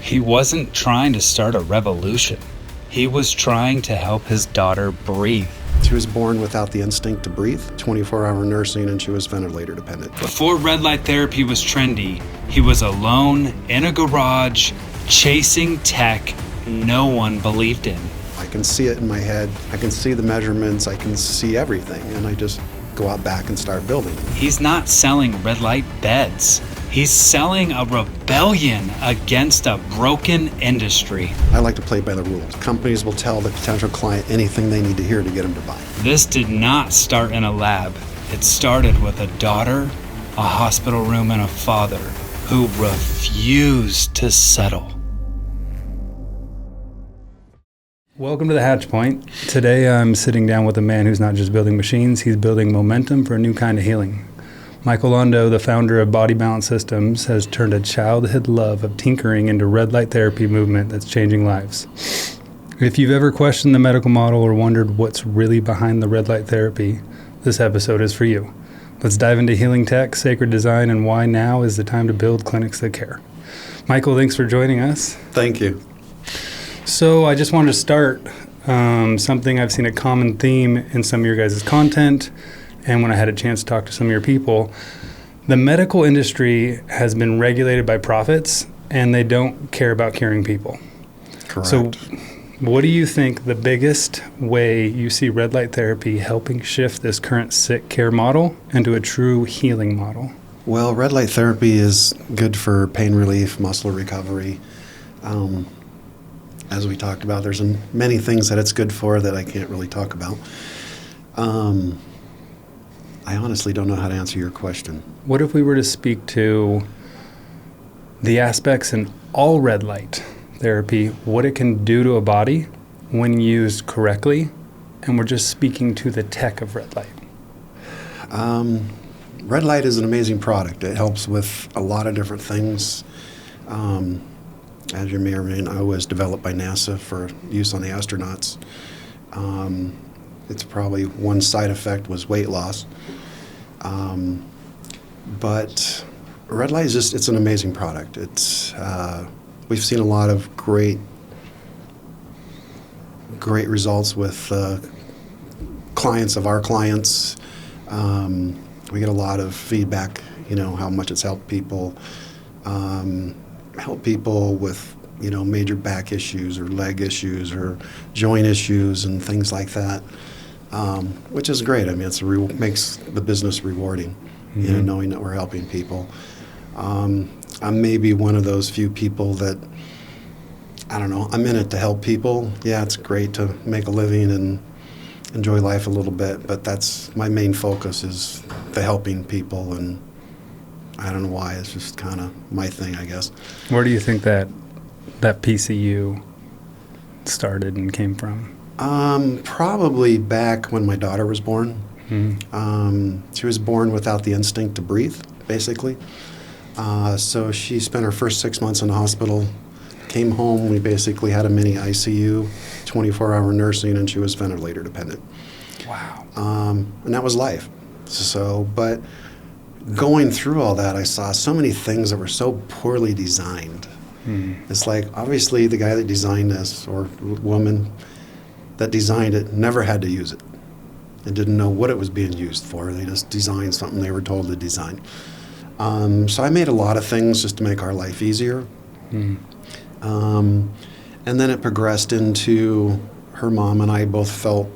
He wasn't trying to start a revolution. He was trying to help his daughter breathe. She was born without the instinct to breathe, 24-hour nursing, and she was ventilator dependent. Before red light therapy was trendy, he was alone in a garage, chasing tech no one believed in. I can see it in my head. I can see the measurements. I can see everything. And I just go out back and start building. He's not selling red light beds. He's selling a rebellion against a broken industry. I like to play by the rules. Companies will tell the potential client anything they need to hear to get them to buy. This did not start in a lab. It started with a daughter, a hospital room, and a father who refused to settle. Welcome to the Hatch Point. Today I'm sitting down with a man who's not just building machines, he's building momentum for a new kind of healing. Micheal Londo, the founder of Body Balance Systems, has turned a childhood love of tinkering into red light therapy movement that's changing lives. If you've ever questioned the medical model or wondered what's really behind the red light therapy, this episode is for you. Let's dive into healing tech, sacred design, and why now is the time to build clinics that care. Micheal, thanks for joining us. Thank you. So I just wanted to start something I've seen a common theme in some of your guys' content, and when I had a chance to talk to some of your people. The medical industry has been regulated by profits, and they don't care about curing people. Correct. So what do you think the biggest way you see red light therapy helping shift this current sick care model into a true healing model? Well, red light therapy is good for pain relief, muscle recovery. As we talked about, there's many things that it's good for that I can't really talk about. I honestly don't know how to answer your question. What if we were to speak to the aspects in all red light therapy, what it can do to a body when used correctly, and we're just speaking to the tech of red light? Red light is an amazing product. It helps with a lot of different things. As you may or may not know, it was developed by NASA for use on the astronauts. It's probably one side effect was weight loss. But red light is it's an amazing product. We've seen a lot of great results with clients of our clients. We get a lot of feedback, how much it's helped people. Help people with, major back issues or leg issues or joint issues and things like that, which is great. I mean, makes the business rewarding, knowing that we're helping people. I'm maybe one of those few people that, I don't know, I'm in it to help people. Yeah, it's great to make a living and enjoy life a little bit, but that's my main focus is the helping people, and I don't know why. It's just kind of my thing, I guess. Where do you think that PCU started and came from? Probably back when my daughter was born. Mm-hmm. She was born without the instinct to breathe, basically. So she spent her first 6 months in the hospital, came home. We basically had a mini ICU, 24-hour nursing, and she was ventilator dependent. Wow. And that was life. But going through all that, I saw so many things that were so poorly designed. It's like, obviously, the guy that designed this, or woman that designed it, never had to use it and didn't know what it was being used for. They just designed something they were told to design. So I made a lot of things just to make our life easier. And then it progressed into her mom and I both felt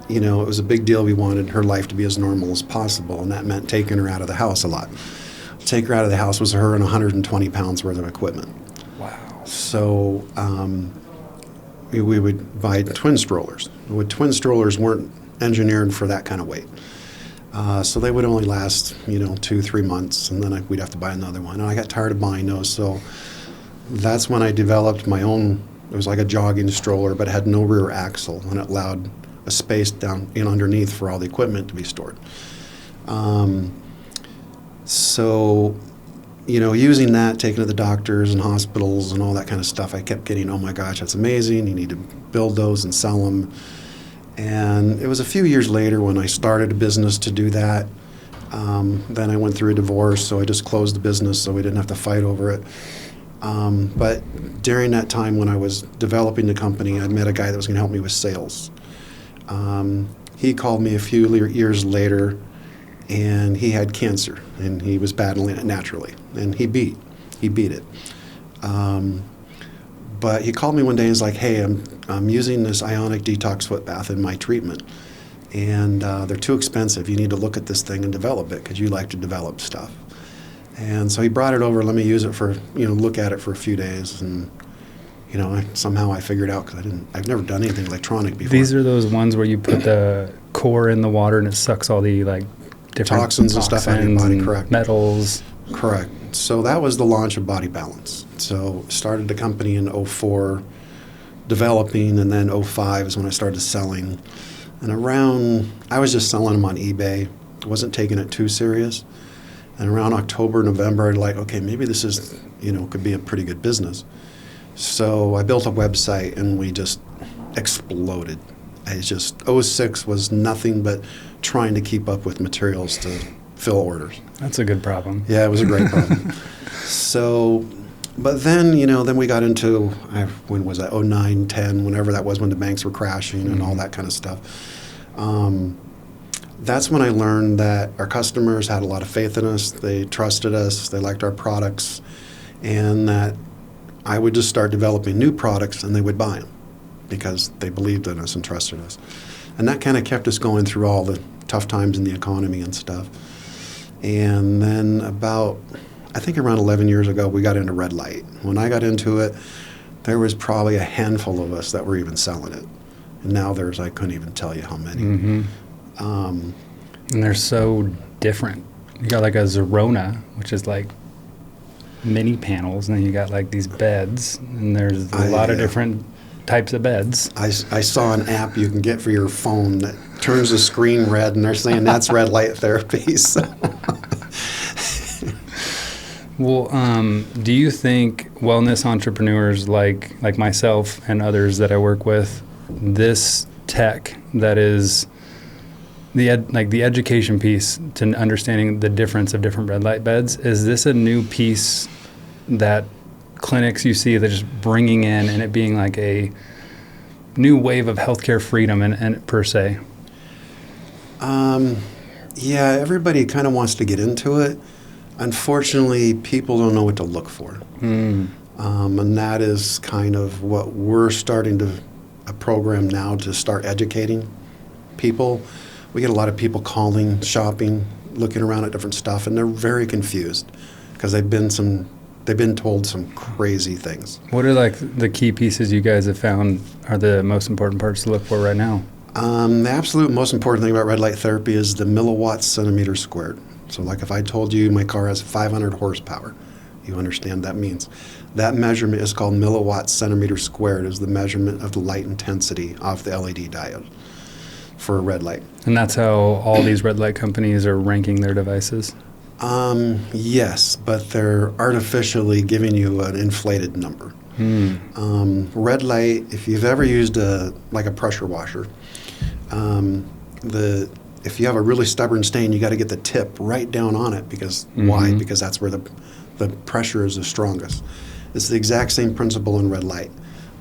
it was a big deal. We wanted her life to be as normal as possible, and that meant taking her out of the house a lot. Take her out of the house was her and 120 pounds worth of equipment. Wow. So we would buy twin strollers. Twin strollers weren't engineered for that kind of weight. So they would only last, 2-3 months, and then we'd have to buy another one. And I got tired of buying those, so that's when I developed my own. It was like a jogging stroller, but it had no rear axle, and it allowed a space down underneath for all the equipment to be stored. So, using that, taking to the doctors and hospitals and all that kind of stuff, I kept getting, oh my gosh, that's amazing. You need to build those and sell them. And it was a few years later when I started a business to do that. Then I went through a divorce, so I just closed the business so we didn't have to fight over it. But during that time when I was developing the company, I met a guy that was going to help me with sales. He called me a few years later, and he had cancer, and he was battling it naturally, and he beat it. But he called me one day and was like, "Hey, I'm using this ionic detox foot bath in my treatment, and they're too expensive. You need to look at this thing and develop it because you like to develop stuff." And so he brought it over, let me use it for, look at it for a few days, and somehow I figured out because I've never done anything electronic before. These are those ones where you put the core in the water and it sucks all the different toxins and stuff out of your body. Correct. Metals. Correct. So that was the launch of Body Balance. So started the company in 04, developing, and then 05 is when I started selling. And I was just selling them on eBay. Wasn't taking it too serious. And around October, November, I'd like, okay, maybe this is, could be a pretty good business. So I built a website and we just exploded. 06 was nothing but trying to keep up with materials to fill orders. That's a good problem. Yeah, it was a great problem. So, but then, then we got into, when was that, 09, 10, whenever that was, when the banks were crashing and all that kind of stuff. That's when I learned that our customers had a lot of faith in us. They trusted us. They liked our products. And that I would just start developing new products and they would buy them because they believed in us and trusted us. And that kind of kept us going through all the tough times in the economy and stuff. And then I think around 11 years ago, we got into red light. When I got into it, there was probably a handful of us that were even selling it. And now I couldn't even tell you how many. Mm-hmm. And they're so different. You got like a Zerona, which is like mini panels, and then you got like these beds, and there's a lot of different types of beds. I saw an app you can get for your phone that turns the screen red, and they're saying that's red light therapy. So. Well, do you think wellness entrepreneurs like myself and others that I work with, this tech that is the education piece to understanding the difference of different red light beds, is this a new piece that clinics you see that just bringing in and it being like a new wave of healthcare freedom and per se? Yeah, everybody kind of wants to get into it. Unfortunately, people don't know what to look for. And that is kind of what we're starting to a program now to start educating people. We get a lot of people calling, shopping, looking around at different stuff, and they're very confused because they've been told some crazy things. What are like the key pieces you guys have found are the most important parts to look for right now? The absolute most important thing about red light therapy is the milliwatts centimeter squared. So like if I told you my car has 500 horsepower, you understand that means. That measurement is called milliwatts centimeter squared, is the measurement of the light intensity off the LED diode for a red light. And that's how all these red light companies are ranking their devices? Yes, but they're artificially giving you an inflated number. Red light, if you've ever used a pressure washer, if you have a really stubborn stain, you got to get the tip right down on it because why? Because that's where the pressure is the strongest. It's the exact same principle in red light.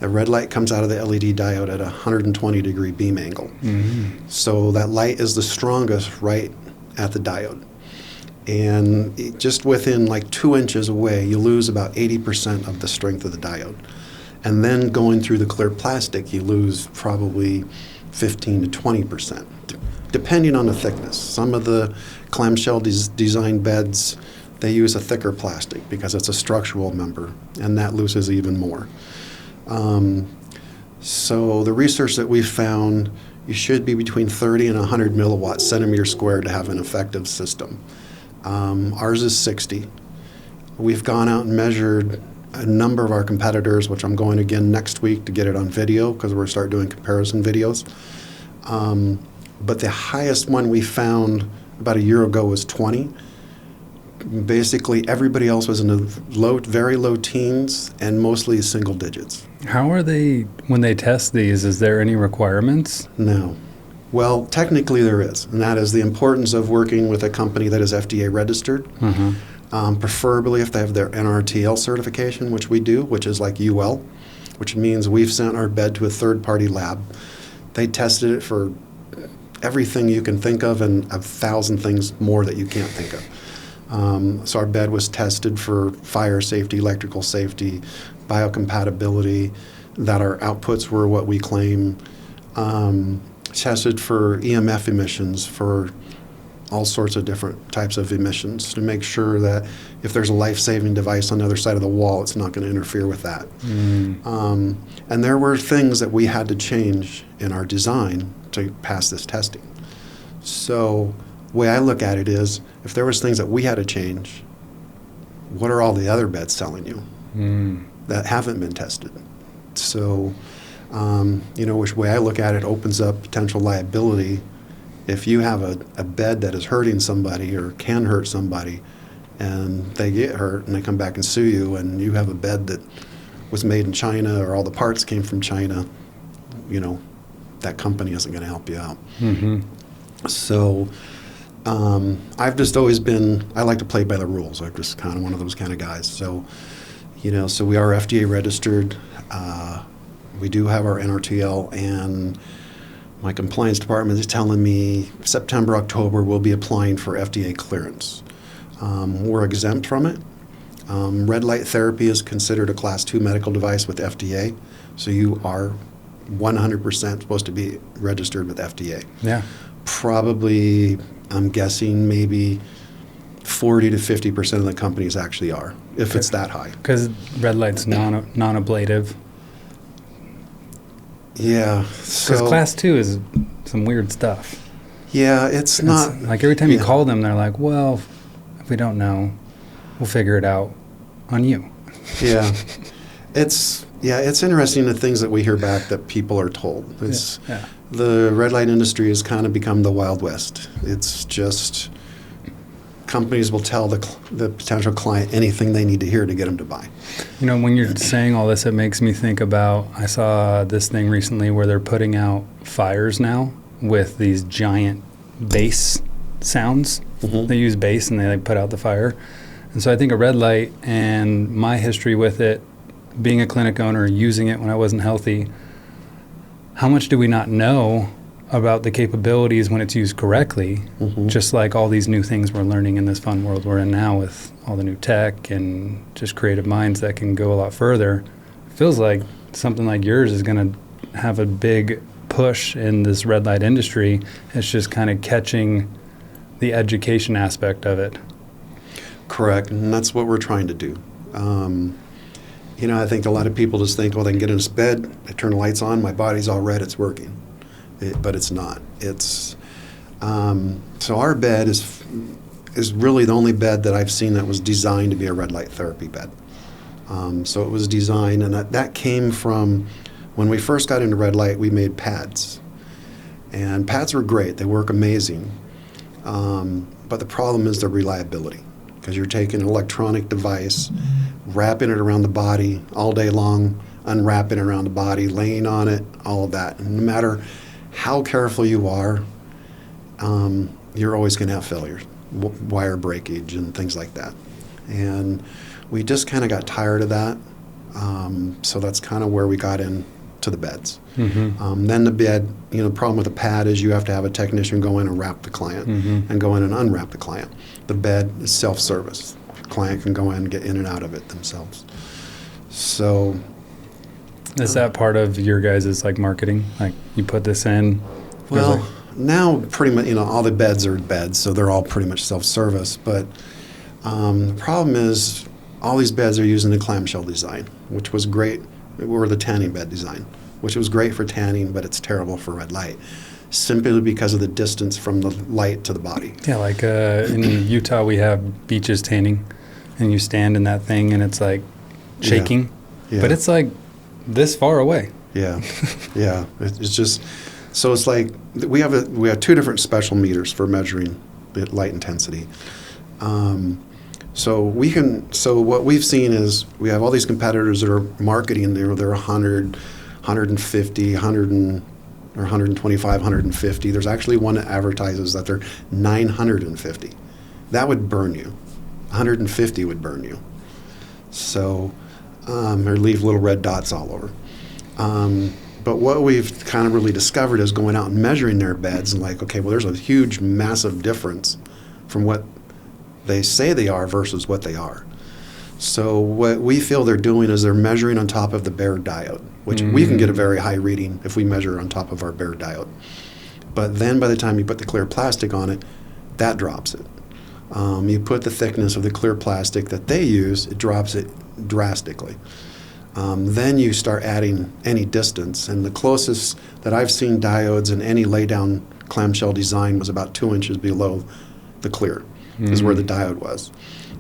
The red light comes out of the LED diode at a 120 degree beam angle. So that light is the strongest right at the diode. And just within like 2 inches away, you lose about 80% of the strength of the diode. And then going through the clear plastic, you lose probably 15 to 20%, depending on the thickness. Some of the clamshell design beds, they use a thicker plastic because it's a structural member, and that loses even more. So the research that we found, you should be between 30 and 100 milliwatts centimeter squared to have an effective system. Ours is 60. We've gone out and measured a number of our competitors, which I'm going again next week to get it on video because we're going to start doing comparison videos. But the highest one we found about a year ago was 20. Basically, everybody else was in the very low teens and mostly single digits. How are they, when they test these, is there any requirements? No. Well, technically there is, and that is the importance of working with a company that is FDA registered. preferably if they have their NRTL certification, which we do, which is like UL, which means we've sent our bed to a third-party lab. They tested it for everything you can think of and 1,000 things more that you can't think of. So our bed was tested for fire safety, electrical safety, biocompatibility, that our outputs were what we claim, tested for EMF emissions, for all sorts of different types of emissions to make sure that if there's a life-saving device on the other side of the wall, it's not going to interfere with that. And there were things that we had to change in our design to pass this testing. So the way I look at it is, if there was things that we had to change, what are all the other beds telling you that haven't been tested? So, which way I look at it opens up potential liability. If you have a bed that is hurting somebody or can hurt somebody, and they get hurt and they come back and sue you, and you have a bed that was made in China or all the parts came from China, that company isn't going to help you out. So I've just always been, I like to play by the rules. I'm just kind of one of those kind of guys. So, so we are FDA registered. We do have our NRTL, and my compliance department is telling me September, October, we'll be applying for FDA clearance. We're exempt from it. Red light therapy is considered a Class 2 medical device with FDA, so you are 100% supposed to be registered with FDA. Yeah. Probably, I'm guessing maybe 40 to 50% of the companies actually are, if it's that high. Because red light's non-ablative. Yeah. Because Class 2 is some weird stuff. Yeah, it's not. Like every time you call them, they're like, well, if we don't know, we'll figure it out on you. Yeah. It's interesting the things that we hear back that people are told. The red light industry has kind of become the Wild West. It's just companies will tell the potential client anything they need to hear to get them to buy. When you're saying all this, it makes me think about, I saw this thing recently where they're putting out fires now with these giant bass sounds. They use bass and they put out the fire. And so I think a red light, and my history with it, being a clinic owner, using it when I wasn't healthy, how much do we not know about the capabilities when it's used correctly, just like all these new things we're learning in this fun world we're in now with all the new tech and just creative minds that can go a lot further. It feels like something like yours is going to have a big push in this red light industry. It's just kind of catching the education aspect of it. Correct, and that's what we're trying to do. I think a lot of people just think, well, they can get in this bed, they turn the lights on, my body's all red, it's working. But it's not. It's so our bed is really the only bed that I've seen that was designed to be a red light therapy bed. So it was designed, and that came from when we first got into red light. We made pads, and pads were great. They work amazing. But the problem is the reliability, because you're taking an electronic device, wrapping it around the body all day long, unwrapping it around the body, laying on it, all of that. And no matter how careful you are, you're always going to have failures, wire breakage and things like that. And we just kind of got tired of that. So that's kind of where we got into the beds. Then the bed, the problem with the pad is you have to have a technician go in and wrap the client and go in and unwrap the client. The bed is self-service. The client can go in and get in and out of it themselves. So is that part of your guys' marketing? Like you put this in? Well, now pretty much, all the beds are beds, so they're all pretty much self-service. But the problem is all these beds are using the clamshell design, which was great, or the tanning bed design, which was great for tanning, but it's terrible for red light, simply because of the distance from the light to the body. Yeah, like in Utah we have beaches tanning, and you stand in that thing and it's like shaking, but it's like this far away. Yeah. It's just, so it's like we have two different special meters for measuring the light intensity. So what we've seen is we have all these competitors that are marketing they're 100, 150, 100 or 125, 150. There's actually one that advertises that they're 950. That would burn you. 150 would burn you. So, or leave little red dots all over. But what we've kind of really discovered is going out and measuring their beds and like, okay, well, there's a huge, massive difference from what they say they are versus what they are. So what we feel they're doing is they're measuring on top of the bare diode, which we can get a very high reading if we measure on top of our bare diode. But then by the time you put the clear plastic on it, that drops it. You put the thickness of the clear plastic that they use, it drops it drastically. Then you start adding any distance, and the closest that I've seen diodes in any laydown clamshell design was about 2 inches below the clear, is where the diode was.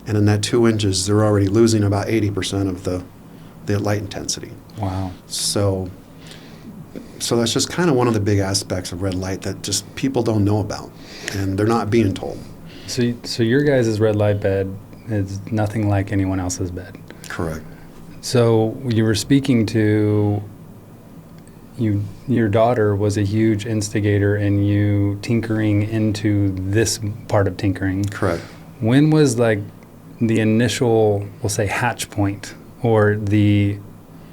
And in that 2 inches, they're already losing about 80% of the light intensity. Wow. So that's just kind of one of the big aspects of red light that just people don't know about, and they're not being told. So your guys' red light bed is nothing like anyone else's bed. Correct. So you were speaking to your daughter was a huge instigator in you tinkering into this part of tinkering. Correct. When was like the initial, we'll say, hatch point or the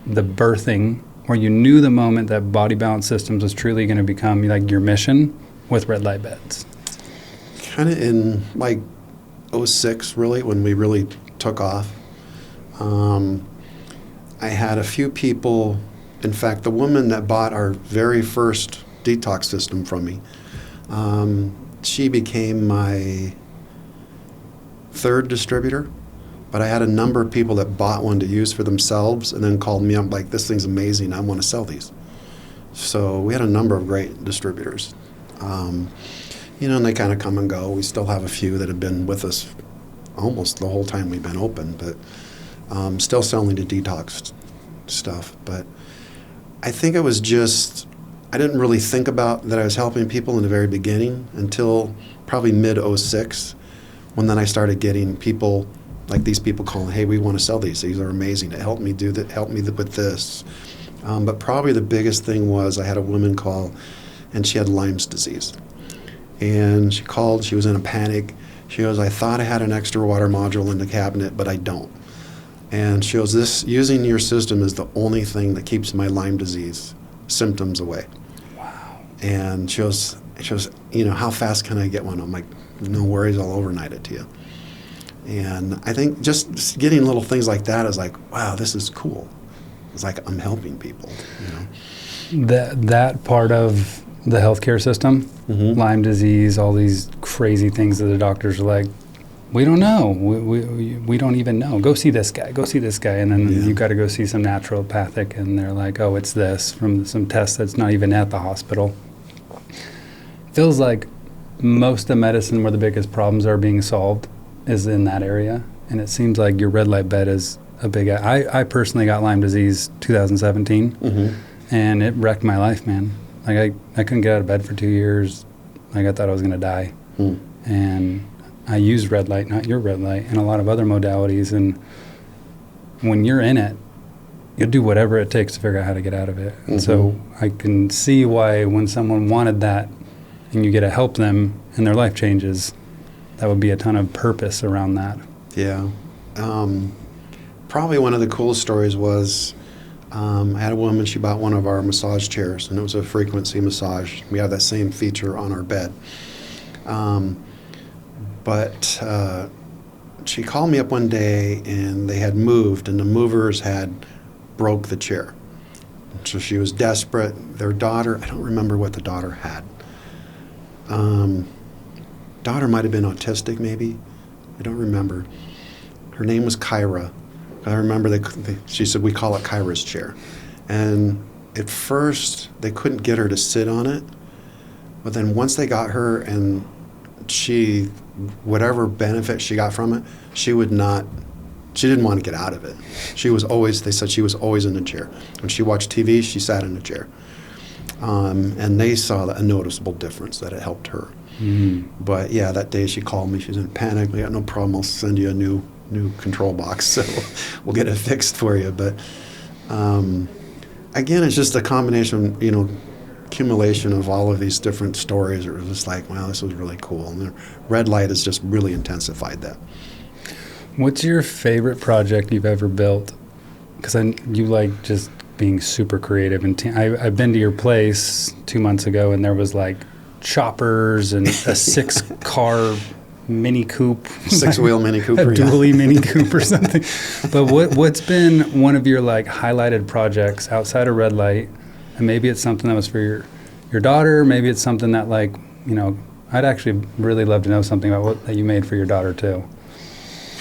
birthing where you knew the moment that Body Balance Systems was truly going to become like your mission with red light beds? Kind of in like 06, really, when we really took off. I had a few people, in fact, the woman that bought our very first detox system from me, she became my third distributor, but I had a number of people that bought one to use for themselves and then called me up like, this thing's amazing, I want to sell these. So we had a number of great distributors. And they kind of come and go. We still have a few that have been with us almost the whole time we've been open, but still selling the detox stuff. But I think it was just, I didn't really think about that I was helping people in the very beginning until probably mid-06, when then I started getting people, like these people calling, hey, we want to sell these. These are amazing. It helped me do that, help me with this. But probably the biggest thing was I had a woman call, and she had Lyme's disease. And she called, she was in a panic. She goes, I thought I had an extra water module in the cabinet, but I don't. And she goes, this, using your system is the only thing that keeps my Lyme disease symptoms away. Wow. And she goes, how fast can I get one? I'm like, no worries, I'll overnight it to you. And I think just getting little things like that is like, wow, this is cool. It's like I'm helping people, That part of the healthcare system, Lyme disease, all these crazy things that the doctors are like, we don't know. We don't even know. Go see this guy. Go see this guy. And then you got to go see some naturopathic, and they're like, oh, it's this from some test that's not even at the hospital. Feels like most of medicine where the biggest problems are being solved is in that area. And it seems like your red light bed is a big... I personally got Lyme disease 2017, and it wrecked my life, man. Like I couldn't get out of bed for 2 years. Like I thought I was going to die. And I used red light, not your red light, and a lot of other modalities. And when you're in it, you'll do whatever it takes to figure out how to get out of it. And so I can see why when someone wanted that and you get to help them and their life changes, that would be a ton of purpose around that. Yeah. Probably one of the coolest stories was I had a woman, she bought one of our massage chairs, and it was a frequency massage. We have that same feature on our bed. But she called me up one day, and they had moved, and the movers had broke the chair. So she was desperate. Their daughter, I don't remember what the daughter had. Daughter might have been autistic, maybe. I don't remember. Her name was Kyra. I remember she said, we call it Kyra's chair. And at first, they couldn't get her to sit on it. But then once they got her, and whatever benefit she got from it, she didn't want to get out of it. They said she was always in the chair. When she watched TV, she sat in the chair. And they saw a noticeable difference that it helped her. But yeah, that day she called me. She's in a panic. We got no problem. I'll send you a new control box, so we'll get it fixed for you. But again, it's just a combination, accumulation of all of these different stories. It was just like, wow, this was really cool. And the red light has just really intensified that. What's your favorite project you've ever built? Because you like just being super creative. And I've been to your place 2 months ago, and there was like choppers and a 6-car Mini Coupe. 6-wheel Mini Cooper. A dually Mini Coupe or something. But what's been one of your like highlighted projects outside of red light? And maybe it's something that was for your daughter. Maybe it's something that like, I'd actually really love to know something about that you made for your daughter too.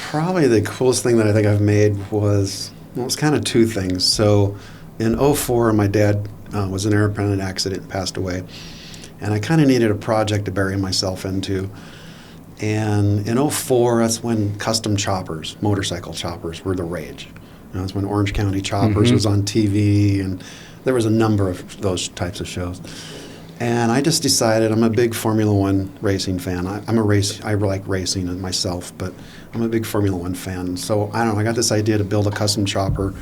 Probably the coolest thing that I think I've made was kind of two things. So in 2004, my dad was in an airplane accident and passed away. And I kind of needed a project to bury myself into. And in 2004, that's when custom choppers, motorcycle choppers, were the rage. That's when Orange County Choppers was on TV, and there was a number of those types of shows. And I just decided I'm a big Formula One racing fan. I like racing myself, but I'm a big Formula One fan. So I don't know, I got this idea to build a custom chopper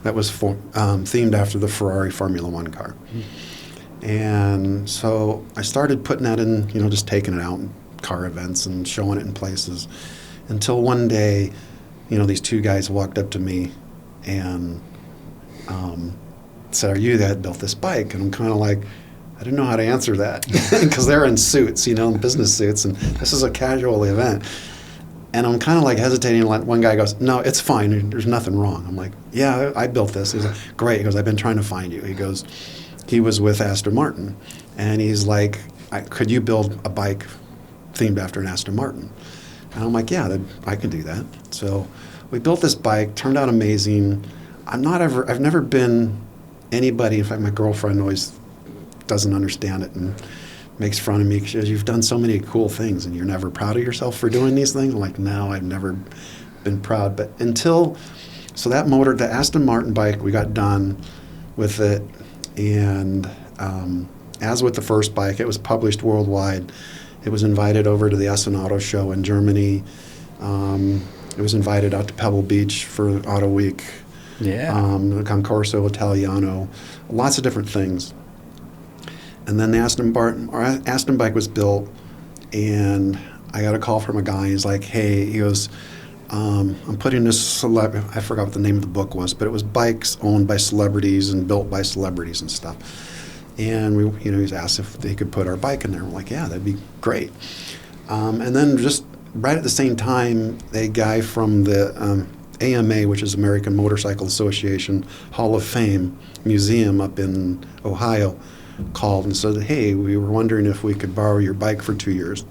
that was themed after the Ferrari Formula One car. And so I started putting that in, just taking it out in car events and showing it in places, until one day, these two guys walked up to me and said, "Are you that built this bike?" And I'm kind of like, I didn't know how to answer that because they're in suits, business suits, and this is a casual event. And I'm kind of like hesitating. One guy goes, "No, it's fine. There's nothing wrong." I'm like, "Yeah, I built this." He's like, "Great." He goes, "I've been trying to find you." He goes, he was with Aston Martin, and he's like, "Could you build a bike themed after an Aston Martin?" And I'm like, "Yeah, I can do that." So we built this bike. Turned out amazing. I've never been anybody. In fact, my girlfriend always doesn't understand it and makes fun of me. She says, "You've done so many cool things, and you're never proud of yourself for doing these things." I'm like, "No, I've never been proud." But so that motor, the Aston Martin bike, we got done with it. And as with the first bike, it was published worldwide. It was invited over to the Essen Auto Show in Germany. It was invited out to Pebble Beach for Auto Week. Yeah. The Concorso Italiano, lots of different things. And then the Aston bike was built, and I got a call from a guy. He's like, "Hey," he goes, "I'm putting this I forgot what the name of the book was, but it was bikes owned by celebrities and built by celebrities and stuff." And he's asked if they could put our bike in there. We're like, "Yeah, that'd be great." And then just right at the same time, a guy from the AMA, which is American Motorcycle Association Hall of Fame Museum up in Ohio, called and said, "Hey, we were wondering if we could borrow your bike for 2 years."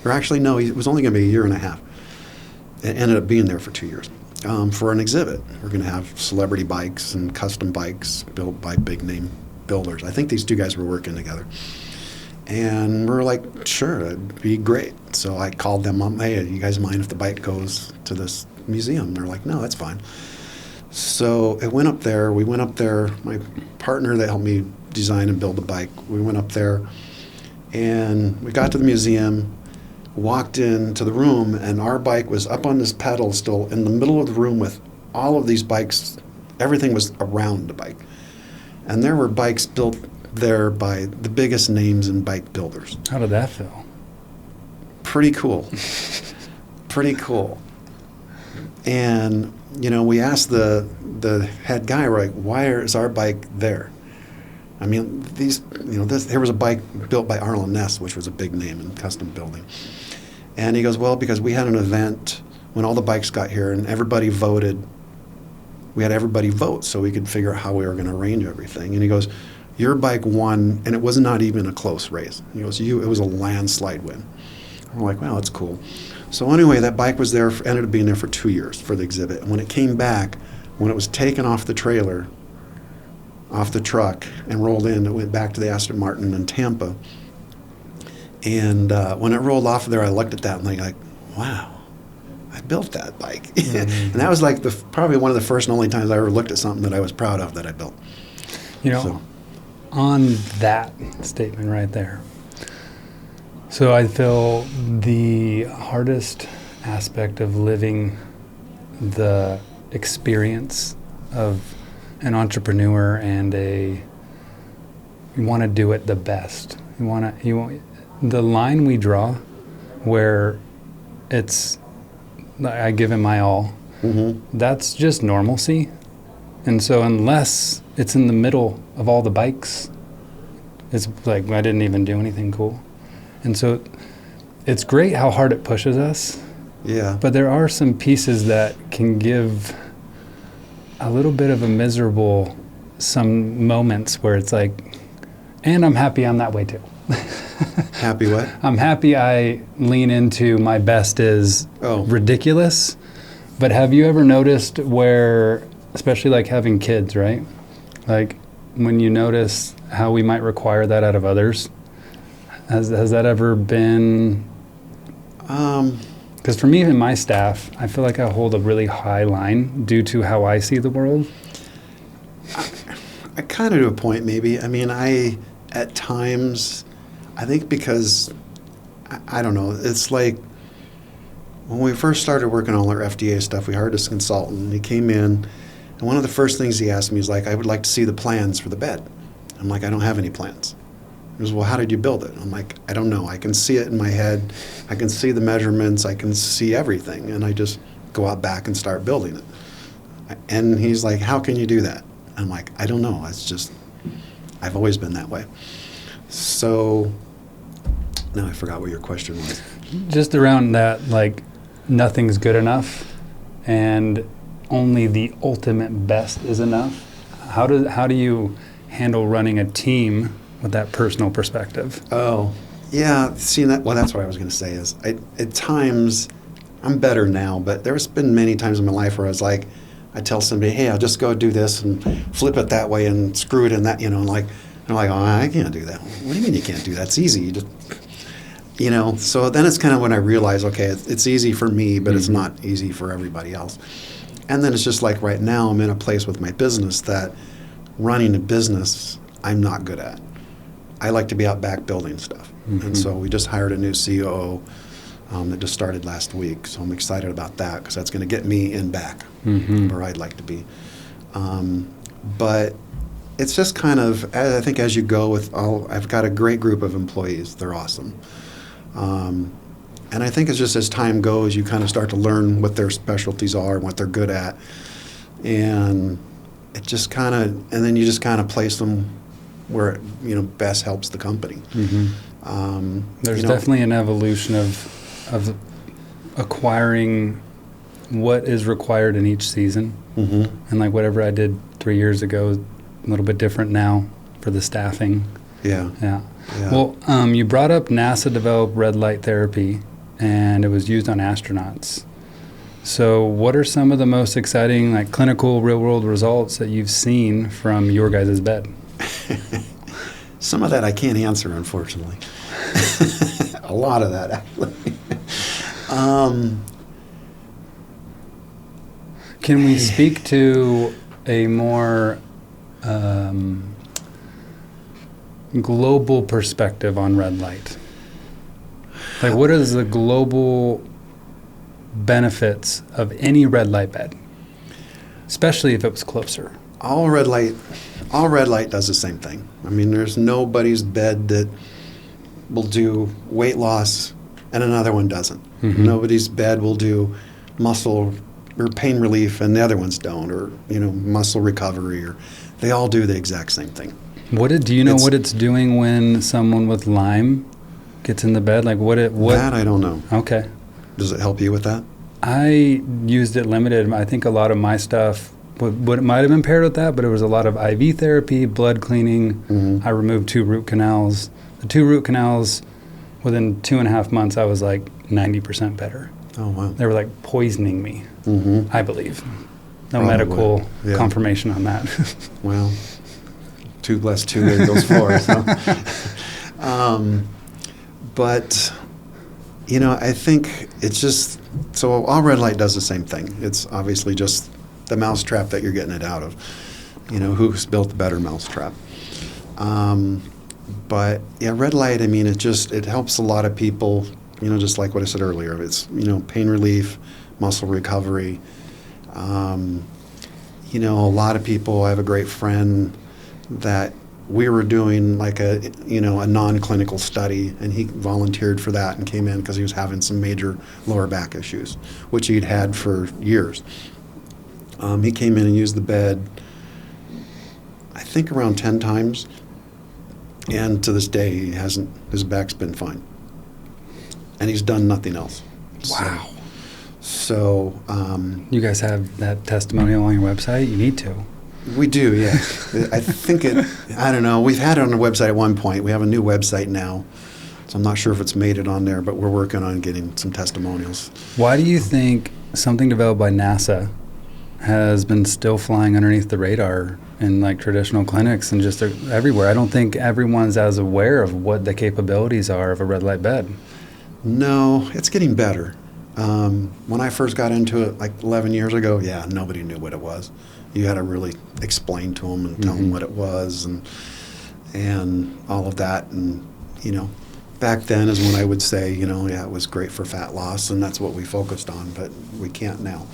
Or actually, no, it was only going to be a year and a half. It ended up being there for 2 years for an exhibit. We're going to have celebrity bikes and custom bikes built by big name builders. I think these two guys were working together. And we're like, "Sure, that'd be great." So I called them up, "Hey, you guys mind if the bike goes to this museum?" They're like, "No, that's fine." So it went up there. We went up there. My partner that helped me design and build the bike, we went up there, and we got to the museum, walked into the room, and our bike was up on this pedestal in the middle of the room with all of these bikes. Everything was around the bike. And there were bikes built there by the biggest names in bike builders. How did that feel? Pretty cool. Pretty cool. And, we asked the head guy, we're like, "Why is our bike there?" I mean, there was a bike built by Arlen Ness, which was a big name in custom building. And he goes, "Well, because we had an event when all the bikes got here and everybody voted. We had everybody vote so we could figure out how we were going to arrange everything." And he goes, "Your bike won, and it was not even a close race." He goes, "It was a landslide win." I'm like, "Well, that's cool." So anyway, that bike was there, ended up being there for 2 years for the exhibit. And when it came back, when it was taken off the trailer, off the truck, and rolled in, it went back to the Aston Martin in Tampa. And when it rolled off of there, I looked at that and like, "Wow, I built that bike." And that was like probably one of the first and only times I ever looked at something that I was proud of that I built. On that statement right there, so I feel the hardest aspect of living the experience of an entrepreneur and you want to do it the best. The line we draw where it's I give it my all. That's just normalcy. And so unless it's in the middle of all the bikes, it's like I didn't even do anything cool. And so it's great how hard it pushes us. Yeah. But there are some pieces that can give a little bit of a miserable, some moments where it's like, and I'm happy I'm that way too. Happy what? I'm happy I lean into my best is ridiculous. But have you ever noticed where, especially like having kids, right? Like when you notice how we might require that out of others, has that ever been? Because for me and my staff, I feel like I hold a really high line due to how I see the world. I kind of to a point, maybe. I mean, at times, I think because, I don't know, it's like when we first started working on all our FDA stuff, we hired this consultant, and he came in, and one of the first things he asked me is like, I would like to see the plans for the bed. I'm like, I don't have any plans. He goes, well, how did you build it? I'm like, I don't know. I can see it in my head. I can see the measurements. I can see everything. And I just go out back and start building it. And he's like, how can you do that? I'm like, I don't know. It's just, I've always been that way. So, now I forgot what your question was. Just around that, like, nothing's good enough and only the ultimate best is enough. How do you handle running a team with that personal perspective? Oh, yeah. See, that's what I was going to say is at times, I'm better now, but there's been many times in my life where I was like, I tell somebody, hey, I'll just go do this and flip it that way and screw it in that, and like, I'm like, oh, I can't do that. What do you mean you can't do that? It's easy. You just, so then it's kind of when I realize, okay, it's easy for me, but it's not easy for everybody else. And then it's just like right now I'm in a place with my business that running a business I'm not good at. I like to be out back building stuff. And so we just hired a new COO that just started last week. So I'm excited about that because that's going to get me in back where I'd like to be. But it's just kind of, I think as you go with I've got a great group of employees. They're awesome. And I think it's just as time goes, you kind of start to learn what their specialties are and what they're good at. And it just kind of, and then you just kind of place them where it, best helps the company. There's definitely an evolution of acquiring what is required in each season. And like whatever I did 3 years ago is a little bit different now for the staffing. Yeah. Well, you brought up NASA developed red light therapy, and it was used on astronauts. So what are some of the most exciting, like clinical real-world results that you've seen from your guys' bed? Some of that I can't answer, unfortunately. A lot of that, actually. Can we speak to a more global perspective on red light? Like, what is the global benefits of any red light bed, especially if it was closer? All red light does the same thing. I mean, there's nobody's bed that will do weight loss and another one doesn't. Nobody's bed will do muscle or pain relief and the other ones don't, or muscle recovery, or they all do the exact same thing. Do you know what it's doing when someone with Lyme gets in the bed? Like that I don't know. Okay. Does it help you with that? I used it limited. I think a lot of my stuff it might have been paired with that, but it was a lot of IV therapy, blood cleaning. I removed 2 root canals. The 2 root canals, within 2.5 months, I was like 90% better. Oh, wow. They were like poisoning me, I believe. No medical confirmation on that. Well, 2 + 2 equals 4. So. But, I think it's just, so all red light does the same thing. It's obviously just the mousetrap that you're getting it out of. Who's built the better mousetrap. But, yeah, red light, I mean, it helps a lot of people, just like what I said earlier. It's, pain relief, muscle recovery. A lot of people, I have a great friend that we were doing like a non-clinical study, and he volunteered for that and came in because he was having some major lower back issues, which he'd had for years. He came in and used the bed, I think around 10 times, and to this day his back's been fine. And he's done nothing else. Wow. So you guys have that testimonial on your website? You need to. We do, yeah. I think I don't know. We've had it on the website at one point. We have a new website now, so I'm not sure if it's made it on there, but we're working on getting some testimonials. Why do you think something developed by NASA has been still flying underneath the radar in like traditional clinics and just everywhere? I don't think everyone's as aware of what the capabilities are of a red light bed. No, it's getting better. When I first got into it like 11 years ago, yeah, nobody knew what it was. You had to really explain to them and tell them what it was and all of that. And, back then is when I would say, yeah, it was great for fat loss, and that's what we focused on, but we can't now.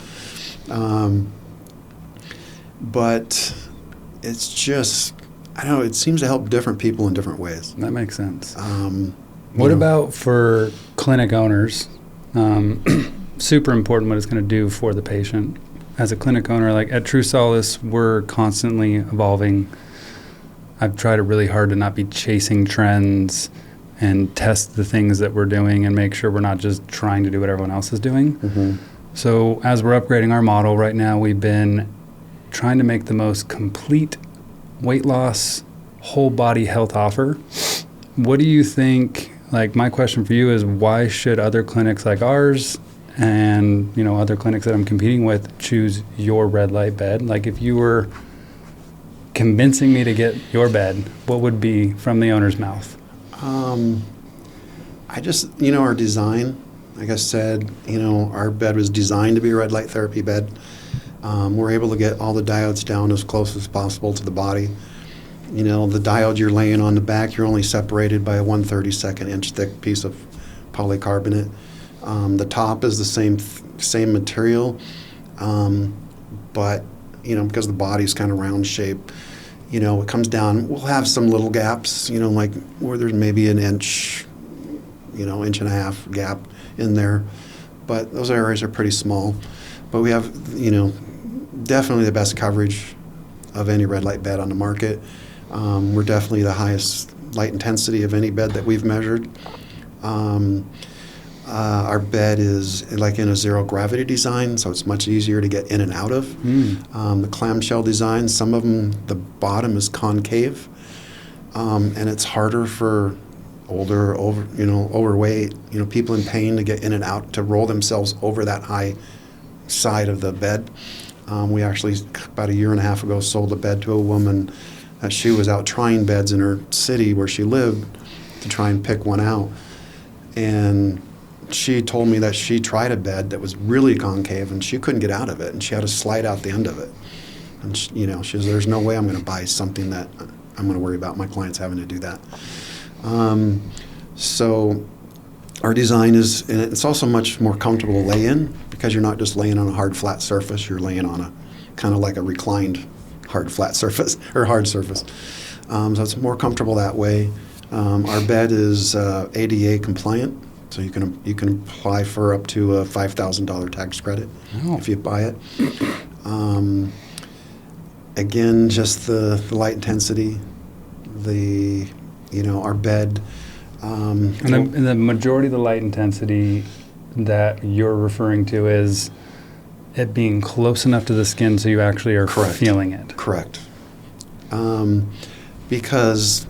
But it's just, I don't know, it seems to help different people in different ways. That makes sense. What about for clinic owners? Super important what it's going to do for the patient. As a clinic owner, like at True Solace, we're constantly evolving. I've tried really hard to not be chasing trends and test the things that we're doing and make sure we're not just trying to do what everyone else is doing. Mm-hmm. So as we're upgrading our model right now, we've been trying to make the most complete weight loss, whole body health offer. What do you think? Like, my question for you is, why should other clinics like ours and, other clinics that I'm competing with choose your red light bed? Like, if you were convincing me to get your bed, what would be from the owner's mouth? I just, our design, like I said, our bed was designed to be a red light therapy bed. We're able to get all the diodes down as close as possible to the body. The diode you're laying on the back, you're only separated by a 1/32 inch thick piece of polycarbonate. The top is the same material, but because the body's kind of round shape, it comes down. We'll have some little gaps, like where there's maybe an inch, inch and a half gap in there, but those areas are pretty small. But we have, definitely the best coverage of any red light bed on the market. We're definitely the highest light intensity of any bed that we've measured. Our bed is like in a zero gravity design, so it's much easier to get in and out of. The clamshell design, some of them, the bottom is concave, and it's harder for overweight, people in pain to get in and out, to roll themselves over that high side of the bed. We actually, about a year and a half ago, sold a bed to a woman. She was out trying beds in her city where she lived to try and pick one out. And she told me that she tried a bed that was really concave and she couldn't get out of it, and she had to slide out the end of it. And she says, there's no way I'm going to buy something that I'm going to worry about my clients having to do that. So our design is, and it's also much more comfortable to lay in, because you're not just laying on a hard flat surface, you're laying on a kind of like a reclined hard flat surface or hard surface. So it's more comfortable that way. Our bed is ADA compliant, so you can apply for up to a $5,000 tax credit if you buy it. Again, just the light intensity, our bed. And the majority of the light intensity that you're referring to is it being close enough to the skin so you actually are feeling it. Correct. Because,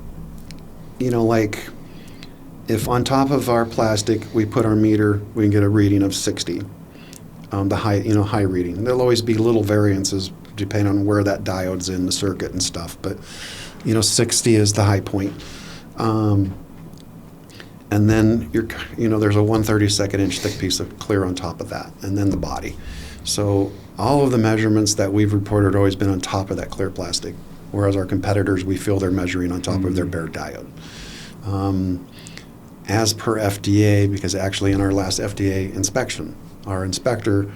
like if on top of our plastic we put our meter, we can get a reading of 60, the high reading. There'll always be little variances depending on where that diode's in the circuit and stuff, but 60 is the high point. And then there's a 1/32 inch thick piece of clear on top of that, and then the body. So all of the measurements that we've reported have always been on top of that clear plastic, whereas our competitors, we feel they're measuring on top of their bare diode. As per FDA, because actually in our last FDA inspection, our inspector,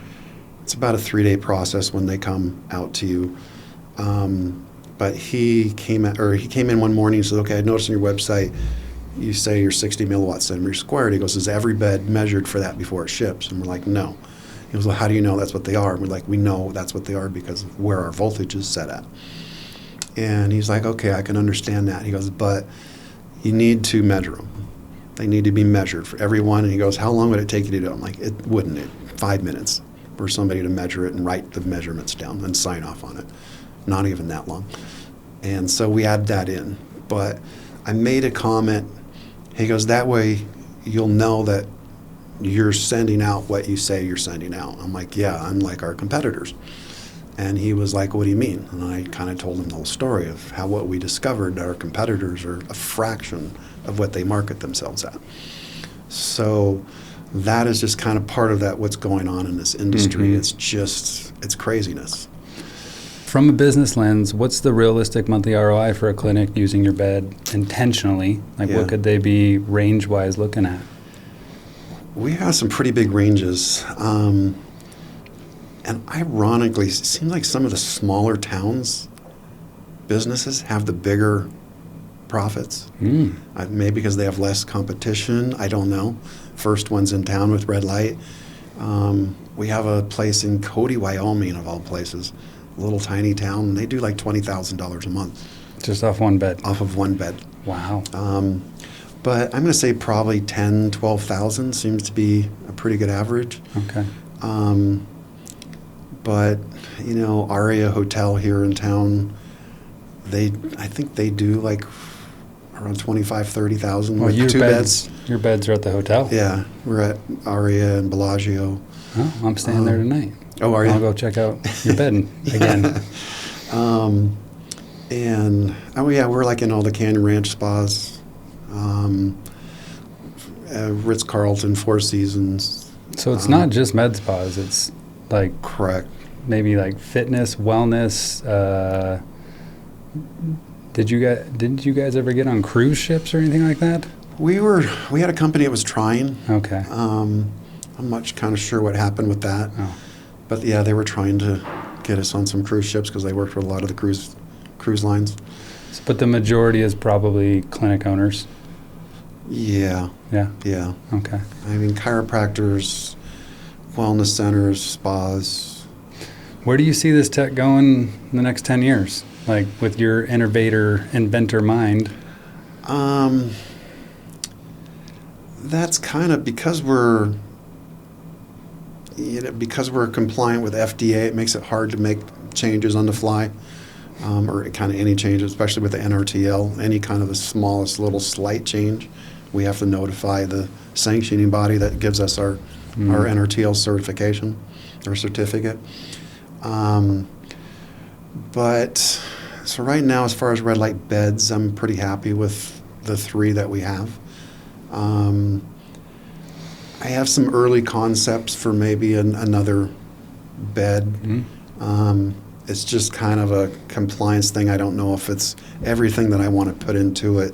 it's about a 3-day process when they come out to you. But he came in one morning and said, okay, I noticed on your website you say you're 60 milliwatt centimeter squared. He goes, is every bed measured for that before it ships? And we're like, no. He goes, well, how do you know that's what they are? And we're like, we know that's what they are because of where our voltage is set at. And he's like, okay, I can understand that. He goes, but you need to measure them. They need to be measured for everyone. And he goes, how long would it take you to do it? I'm like, it wouldn't. 5 minutes for somebody to measure it and write the measurements down and sign off on it. Not even that long. And so we add that in. But I made a comment. He goes, that way you'll know that you're sending out what you say you're sending out. I'm like, yeah, unlike our competitors. And he was like, what do you mean? And I kind of told him the whole story of how what we discovered, our competitors are a fraction of what they market themselves at. So that is just kind of part of that, what's going on in this industry. It's just, it's craziness. From a business lens, what's the realistic monthly ROI for a clinic using your bed intentionally? Like what could they be range-wise looking at? We have some pretty big ranges. And ironically, it seems like some of the smaller towns businesses have the bigger profits. Maybe because they have less competition. I don't know. First one's in town with red light. We have a place in Cody, Wyoming, of all places. A little tiny town. And they do like $20,000 a month. Just off one bed? Off of one bed. Wow. But I'm going to say probably 10, 12,000 seems to be a pretty good average. Okay. But, you know, Aria Hotel here in town, I think they do like around 25, 30,000 with two beds. Your beds are at the hotel? Yeah. We're at Aria and Bellagio. Oh, I'm staying there tonight. Oh, are you? I'll go check out your bed again. And, oh yeah, we're like in all the Canyon Ranch spas. Ritz-Carlton, Four Seasons. So it's not just med spas. It's like correct. Maybe like fitness, wellness. Didn't you guys ever get on cruise ships or anything like that? We had a company that was trying. Okay. I'm not kind of sure what happened with that. Oh. But yeah, they were trying to get us on some cruise ships because they worked with a lot of the cruise lines. But the majority is probably clinic owners. Yeah. Yeah. Yeah. Okay. I mean, chiropractors, wellness centers, spas. Where do you see this tech going in the next 10 years? Like with your inventor mind? That's kind of because we're compliant with FDA, it makes it hard to make changes on the fly. Or kind of any changes, especially with the NRTL, any kind of the smallest little slight change, we have to notify the sanctioning body that gives us our NRTL certification or certificate. But so right now, as far as red light beds, I'm pretty happy with the 3 that we have. I have some early concepts for maybe another bed. It's just kind of a compliance thing. I don't know if it's everything that I want to put into it,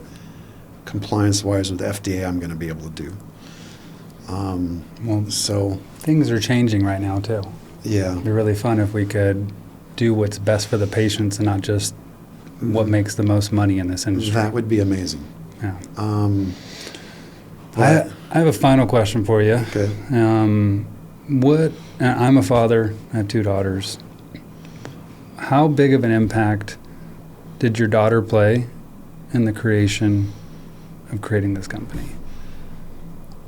compliance-wise with FDA, I'm going to be able to do. So things are changing right now too. Yeah, it'd be really fun if we could do what's best for the patients and not just what makes the most money in this industry. That would be amazing. Yeah. I have a final question for you. Okay. I'm a father. I have 2 daughters. How big of an impact did your daughter play in the creation of creating this company?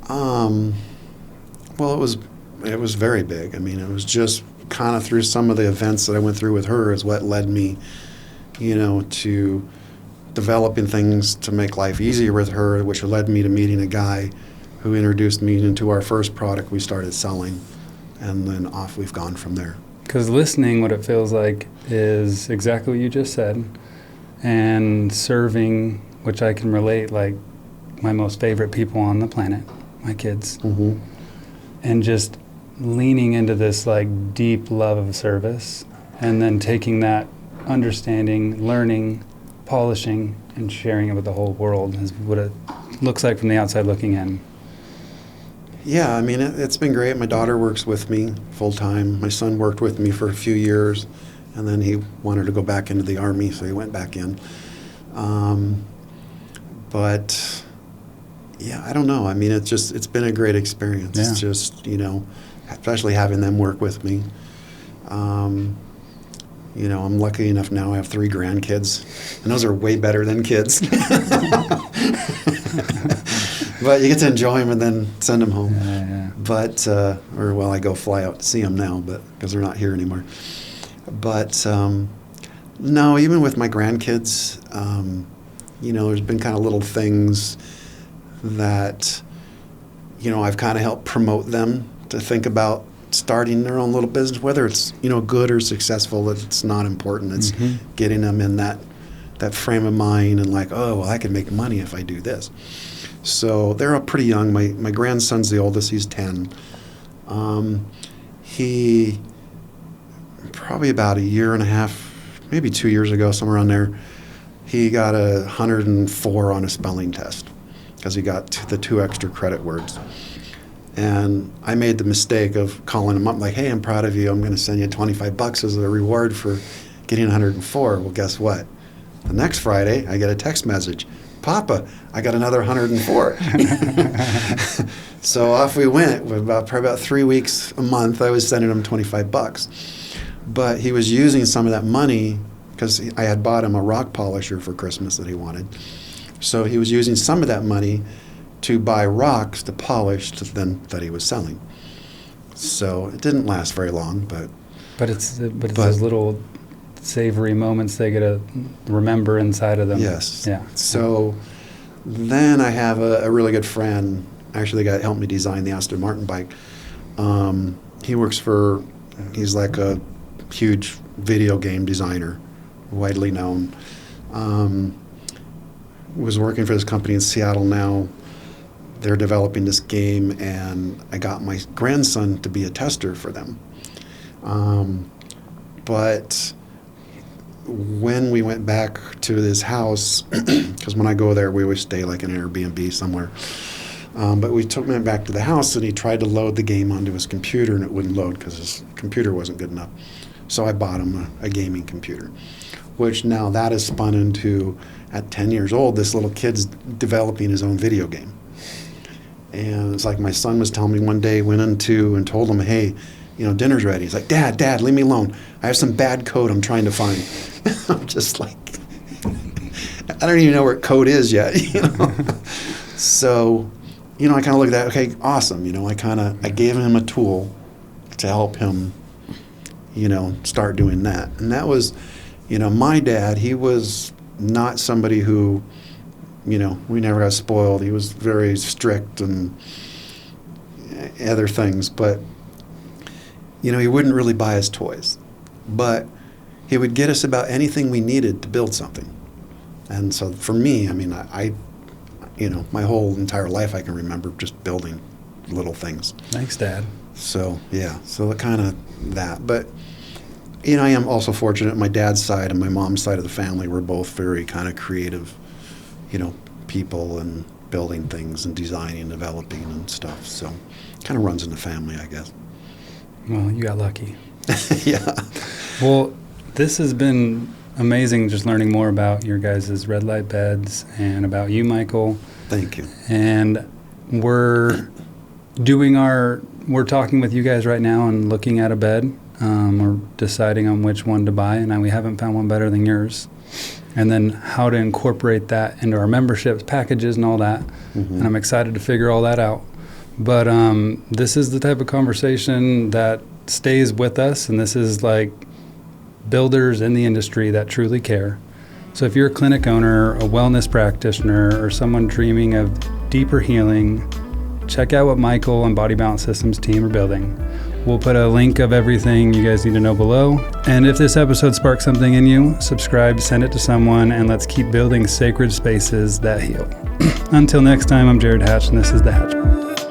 Well, it was very big. I mean, it was just kind of through some of the events that I went through with her is what led me, to developing things to make life easier with her, which led me to meeting a guy who introduced me into our first product we started selling, and then off we've gone from there. Because listening, what it feels like is exactly what you just said, and serving, which I can relate, like my most favorite people on the planet, my kids, and just leaning into this like deep love of service, and then taking that understanding, learning, polishing, and sharing it with the whole world is what it looks like from the outside looking in. Yeah, I mean, it's been great. My daughter works with me full time. My son worked with me for a few years, and then he wanted to go back into the Army, so he went back in. But yeah, I don't know. I mean, it's been a great experience. Yeah. It's just, you know, especially having them work with me. You know, I'm lucky enough now I have 3 grandkids, and those are way better than kids. But you get to enjoy them and then send them home. Yeah. But, I go fly out to see them now, but because they're not here anymore. But, no, even with my grandkids, you know, there's been kind of little things that, you know, I've kind of helped promote them to think about starting their own little business, whether it's, you know, good or successful. It's not important. It's getting them in that frame of mind and like, oh, well, I can make money if I do this. So they're all pretty young. My grandson's the oldest. He's 10. He, probably about a year and a half, maybe 2 years ago, somewhere around there, he got 104 on a spelling test because he got the 2 extra credit words. And I made the mistake of calling him up like, hey, I'm proud of you. I'm going to send you $25 as a reward for getting 104. Well, guess what? The next Friday, I get a text message. Papa, I got another 104. So off we went. Probably about 3 weeks a month, I was sending him $25. But he was using some of that money because I had bought him a rock polisher for Christmas that he wanted. So he was using some of that money to buy rocks to polish that he was selling. So it didn't last very long, but it's those little savory moments they get to remember inside of them. Yes. Yeah. So then I have a really good friend, actually the guy that helped me design the Aston Martin bike. He's like a huge video game designer, widely known. Was working for this company in Seattle now. They're developing this game, and I got my grandson to be a tester for them. But when we went back to this house, because when I go there, we always stay like in an Airbnb somewhere. But we took him back to the house, and he tried to load the game onto his computer, and it wouldn't load because his computer wasn't good enough. So I bought him a gaming computer, which now that has spun into, at 10 years old, this little kid's developing his own video game. And it's like my son was telling me one day, went into and told him, hey, you know, dinner's ready. He's like, Dad, leave me alone. I have some bad code I'm trying to find. I'm just like, I don't even know where code is yet, you know. So, you know, I kind of looked at that, okay, awesome. You know, I gave him a tool to help him, you know, start doing that. And that was, you know, my dad, he was not somebody who, you know, we never got spoiled. He was very strict and other things, but, you know, he wouldn't really buy us toys. But he would get us about anything we needed to build something. And so for me, I mean, I you know, my whole entire life I can remember just building little things. Thanks, Dad. So, yeah, so kind of that. But, you know, I am also fortunate my dad's side and my mom's side of the family were both very kind of creative, you know, people and building things and designing and developing and stuff. So kind of runs in the family, I guess. Well, you got lucky. Yeah. Well, this has been amazing just learning more about your guys' red light beds and about you, Michael. Thank you. And we're talking with you guys right now and looking at a bed. We're deciding on which one to buy, and we haven't found one better than yours. And then how to incorporate that into our memberships, packages, and all that. Mm-hmm. And I'm excited to figure all that out. But this is the type of conversation that stays with us, and this is like builders in the industry that truly care. So if you're a clinic owner, a wellness practitioner, or someone dreaming of deeper healing, check out what Michael and Body Balance Systems team are building. We'll put a link of everything you guys need to know below. And if this episode sparks something in you, subscribe, send it to someone, and let's keep building sacred spaces that heal. Until next time, I'm Jared Hatch, and this is The Hatch Point.